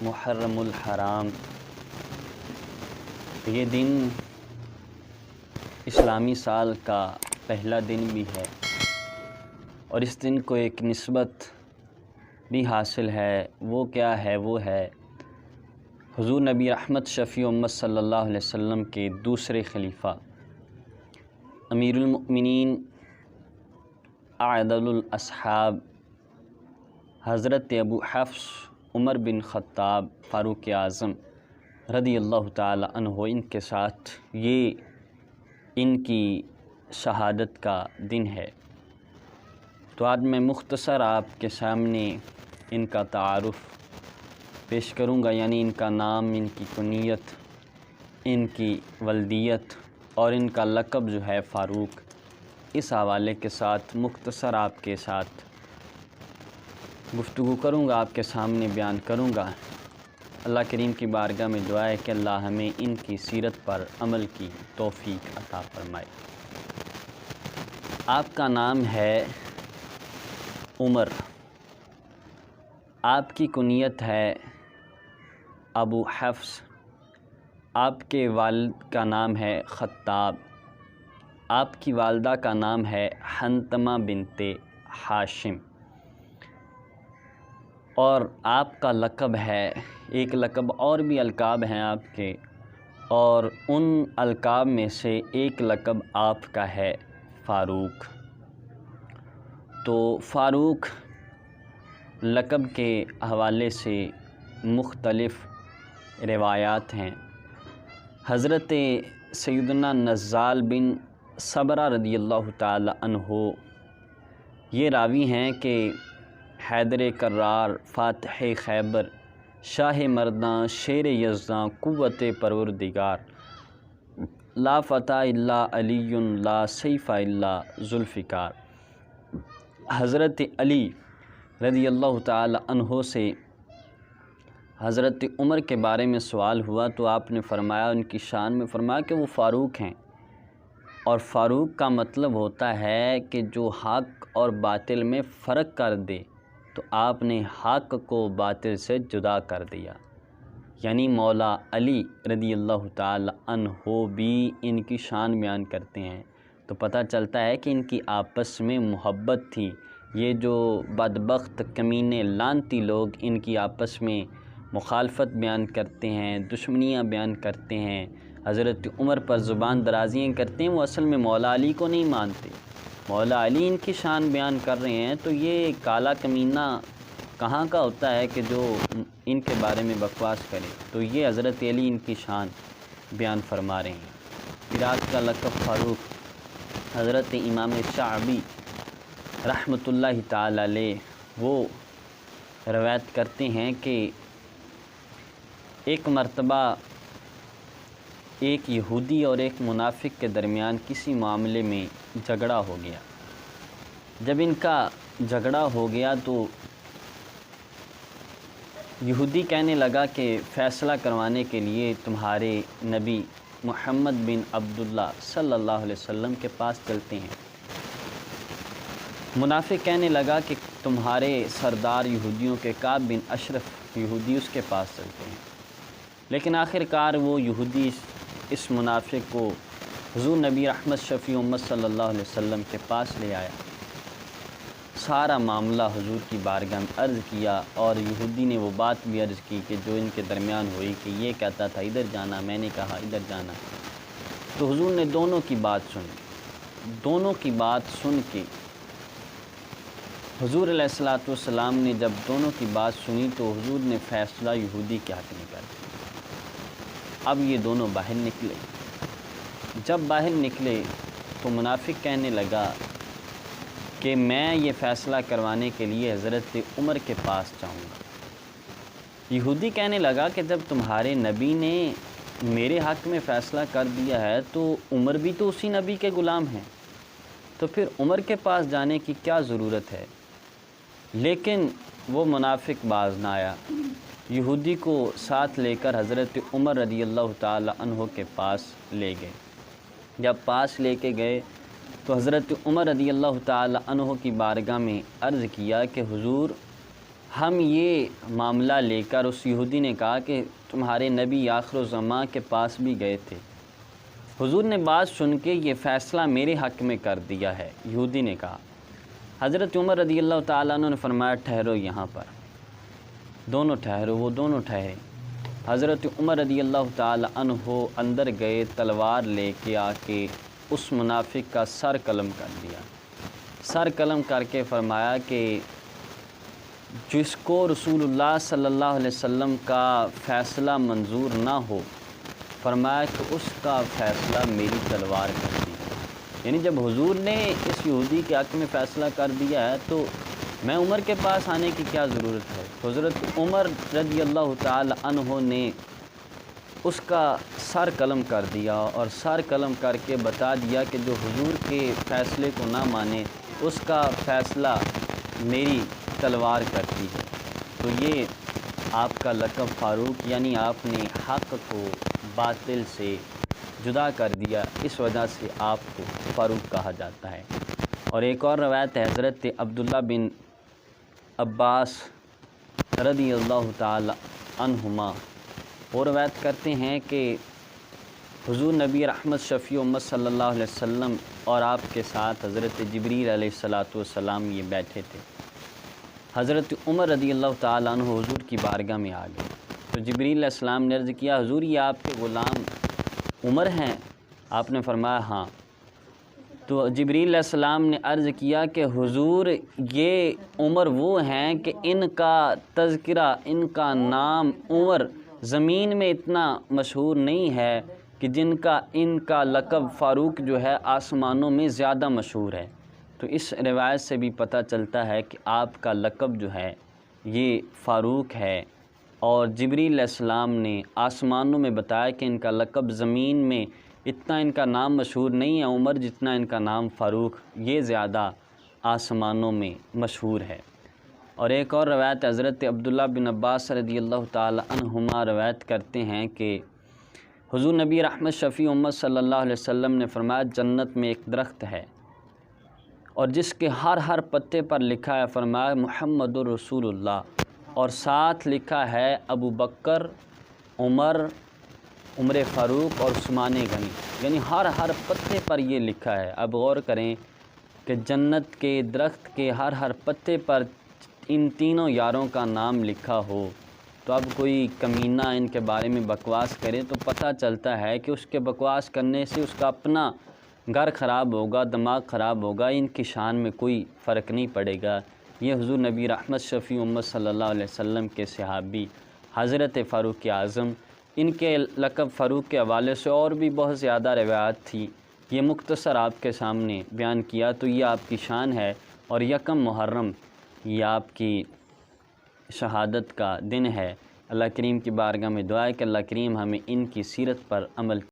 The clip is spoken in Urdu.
محرم الحرام، یہ دن اسلامی سال کا پہلا دن بھی ہے اور اس دن کو ایک نسبت بھی حاصل ہے۔ وہ کیا ہے؟ وہ ہے حضور نبی رحمت شفیع امت صلی اللہ علیہ وسلم کے دوسرے خلیفہ امیر المؤمنین اعدل الاصحاب حضرت ابو حفص عمر بن خطاب فاروق اعظم رضی اللہ تعالی عنہ، ان کے ساتھ یہ ان کی شہادت کا دن ہے۔ تو آج میں مختصر آپ کے سامنے ان کا تعارف پیش کروں گا، یعنی ان کا نام، ان کی کنیت، ان کی ولدیت اور ان کا لقب جو ہے فاروق، اس حوالے کے ساتھ مختصر آپ کے ساتھ گفتگو کروں گا، آپ کے سامنے بیان کروں گا۔ اللہ کریم کی بارگاہ میں دعا ہے کہ اللہ ہمیں ان کی سیرت پر عمل کی توفیق عطا فرمائے۔ آپ کا نام ہے عمر، آپ کی کنیت ہے ابو حفص، آپ کے والد کا نام ہے خطاب، آپ کی والدہ کا نام ہے حنتمہ بنت ہاشم، اور آپ کا لقب ہے، ایک لقب اور بھی القاب ہیں آپ کے، اور ان القاب میں سے ایک لقب آپ کا ہے فاروق۔ تو فاروق لقب کے حوالے سے مختلف روایات ہیں۔ حضرت سیدنا نزال بن صبرہ رضی اللہ تعالی عنہ یہ راوی ہیں کہ حیدر کرار، فاتح خیبر، شاہ مرداں، شیر یزداں، قوت پروردگار، لا فتح الا علی لا سیف الا ذوالفقار۔ حضرت علی رضی اللہ تعالی عنہ سے حضرت عمر کے بارے میں سوال ہوا تو آپ نے فرمایا، ان کی شان میں فرمایا کہ وہ فاروق ہیں، اور فاروق کا مطلب ہوتا ہے کہ جو حق اور باطل میں فرق کر دے، تو آپ نے حق کو باطل سے جدا کر دیا۔ یعنی مولا علی رضی اللہ تعالی عنہ بھی ان کی شان بیان کرتے ہیں، تو پتہ چلتا ہے کہ ان کی آپس میں محبت تھی۔ یہ جو بدبخت کمینے لعنتی لوگ ان کی آپس میں مخالفت بیان کرتے ہیں، دشمنیاں بیان کرتے ہیں، حضرت عمر پر زبان درازیاں کرتے ہیں، وہ اصل میں مولا علی کو نہیں مانتے۔ مولا علی ان کی شان بیان کر رہے ہیں، تو یہ کالا کمینہ کہاں کا ہوتا ہے کہ جو ان کے بارے میں بکواس کرے؟ تو یہ حضرت علی ان کی شان بیان فرما رہے ہیں۔ پھر آپ کا لقب فاروق، حضرت امام شعبی رحمۃ اللہ تعالی علیہ وہ روایت کرتے ہیں کہ ایک مرتبہ ایک یہودی اور ایک منافق کے درمیان کسی معاملے میں جھگڑا ہو گیا۔ جب ان کا جھگڑا ہو گیا تو یہودی کہنے لگا کہ فیصلہ کروانے کے لیے تمہارے نبی محمد بن عبداللہ صلی اللہ علیہ وسلم کے پاس چلتے ہیں۔ منافق کہنے لگا کہ تمہارے سردار یہودیوں کے کعب بن اشرف یہودی اس کے پاس چلتے ہیں۔ لیکن آخر کار وہ یہودی اس منافق کو حضور نبی رحمت شفیع امت صلی اللہ علیہ وسلم کے پاس لے آیا، سارا معاملہ حضور کی بارگاہ میں عرض کیا، اور یہودی نے وہ بات بھی عرض کی کہ جو ان کے درمیان ہوئی، کہ یہ کہتا تھا ادھر جانا، میں نے کہا ادھر جانا۔ تو حضور نے دونوں کی بات سنی۔ دونوں کی بات سن کے حضور علیہ الصلوۃ والسلام نے جب دونوں کی بات سنی تو حضور نے فیصلہ یہودی کے حق میں کر دیا۔ اب یہ دونوں باہر نکلے۔ جب باہر نکلے تو منافق کہنے لگا کہ میں یہ فیصلہ کروانے کے لیے حضرت عمر کے پاس جاؤں گا۔ یہودی کہنے لگا کہ جب تمہارے نبی نے میرے حق میں فیصلہ کر دیا ہے تو عمر بھی تو اسی نبی کے غلام ہیں، تو پھر عمر کے پاس جانے کی کیا ضرورت ہے؟ لیکن وہ منافق باز نہ آیا، یہودی کو ساتھ لے کر حضرت عمر رضی اللہ تعالی عنہ کے پاس لے گئے۔ جب پاس لے کے گئے تو حضرت عمر رضی اللہ تعالی عنہ کی بارگاہ میں عرض کیا کہ حضور ہم یہ معاملہ لے کر اس یہودی نے کہا کہ تمہارے نبی آخر الزماں کے پاس بھی گئے تھے، حضور نے بات سن کے یہ فیصلہ میرے حق میں کر دیا ہے۔ یہودی نے کہا۔ حضرت عمر رضی اللہ تعالیٰ عنہ نے فرمایا ٹھہرو یہاں پر، دونوں ٹھہرو۔ وہ دونوں ٹھہرے۔ حضرت عمر رضی اللہ تعالیٰ عنہ اندر گئے، تلوار لے کے آ کے اس منافق کا سر قلم کر دیا۔ سر قلم کر کے فرمایا کہ جس کو رسول اللہ صلی اللہ علیہ وسلم کا فیصلہ منظور نہ ہو، فرمایا کہ اس کا فیصلہ میری تلوار کر دی۔ یعنی جب حضور نے اس یہودی کے حق میں فیصلہ کر دیا ہے تو میں عمر کے پاس آنے کی کیا ضرورت ہے؟ حضرت عمر رضی اللہ تعالی عنہ نے اس کا سر قلم کر دیا اور سر قلم کر کے بتا دیا کہ جو حضور کے فیصلے کو نہ مانے اس کا فیصلہ میری تلوار کرتی ہے۔ تو یہ آپ کا لقب فاروق، یعنی آپ نے حق کو باطل سے جدا کر دیا، اس وجہ سے آپ کو فاروق کہا جاتا ہے۔ اور ایک اور روایت ہے حضرت عبداللہ بن عباس رضی اللہ تعالی عنہما، وہ روایت کرتے ہیں کہ حضور نبی رحمت شفیع امت صلی اللہ علیہ وسلم اور آپ کے ساتھ حضرت جبریل علیہ السلام یہ بیٹھے تھے۔ حضرت عمر رضی اللہ تعالیٰ عنہ حضور کی بارگاہ میں آ گئے تو جبریل علیہ السلام نے عرض کیا حضور یہ آپ کے غلام عمر ہیں؟ آپ نے فرمایا ہاں۔ تو جبریل علیہ السلام نے عرض کیا کہ حضور یہ عمر وہ ہیں کہ ان کا تذکرہ، ان کا نام عمر زمین میں اتنا مشہور نہیں ہے کہ جن کا ان کا لقب فاروق جو ہے آسمانوں میں زیادہ مشہور ہے۔ تو اس روایت سے بھی پتہ چلتا ہے کہ آپ کا لقب جو ہے یہ فاروق ہے، اور جبریل علیہ السلام نے آسمانوں میں بتایا کہ ان کا لقب زمین میں اتنا ان کا نام مشہور نہیں ہے عمر جتنا ان کا نام فاروق، یہ زیادہ آسمانوں میں مشہور ہے۔ اور ایک اور روایت حضرت عبداللہ بن عباس رضی اللہ تعالی عنہما روایت کرتے ہیں کہ حضور نبی رحمت شفیع امت صلی اللہ علیہ وسلم نے فرمایا جنت میں ایک درخت ہے اور جس کے ہر پتے پر لکھا ہے، فرمایا محمد الرسول اللہ، اور ساتھ لکھا ہے ابو بکر، عمر فاروق اور عثمان غنی، یعنی ہر پتے پر یہ لکھا ہے۔ اب غور کریں کہ جنت کے درخت کے ہر پتے پر ان تینوں یاروں کا نام لکھا ہو، تو اب کوئی کمینہ ان کے بارے میں بکواس کرے تو پتہ چلتا ہے کہ اس کے بکواس کرنے سے اس کا اپنا گھر خراب ہوگا، دماغ خراب ہوگا، ان کی شان میں کوئی فرق نہیں پڑے گا۔ یہ حضور نبی رحمت شفیع امت صلی اللہ علیہ وسلم کے صحابی حضرت فاروق اعظم، ان کے لقب فاروق کے حوالے سے اور بھی بہت زیادہ روایات تھی، یہ مختصر آپ کے سامنے بیان کیا۔ تو یہ آپ کی شان ہے، اور یکم محرم یہ آپ کی شہادت کا دن ہے۔ اللہ کریم کی بارگاہ میں دعا ہے کہ اللہ کریم ہمیں ان کی سیرت پر عمل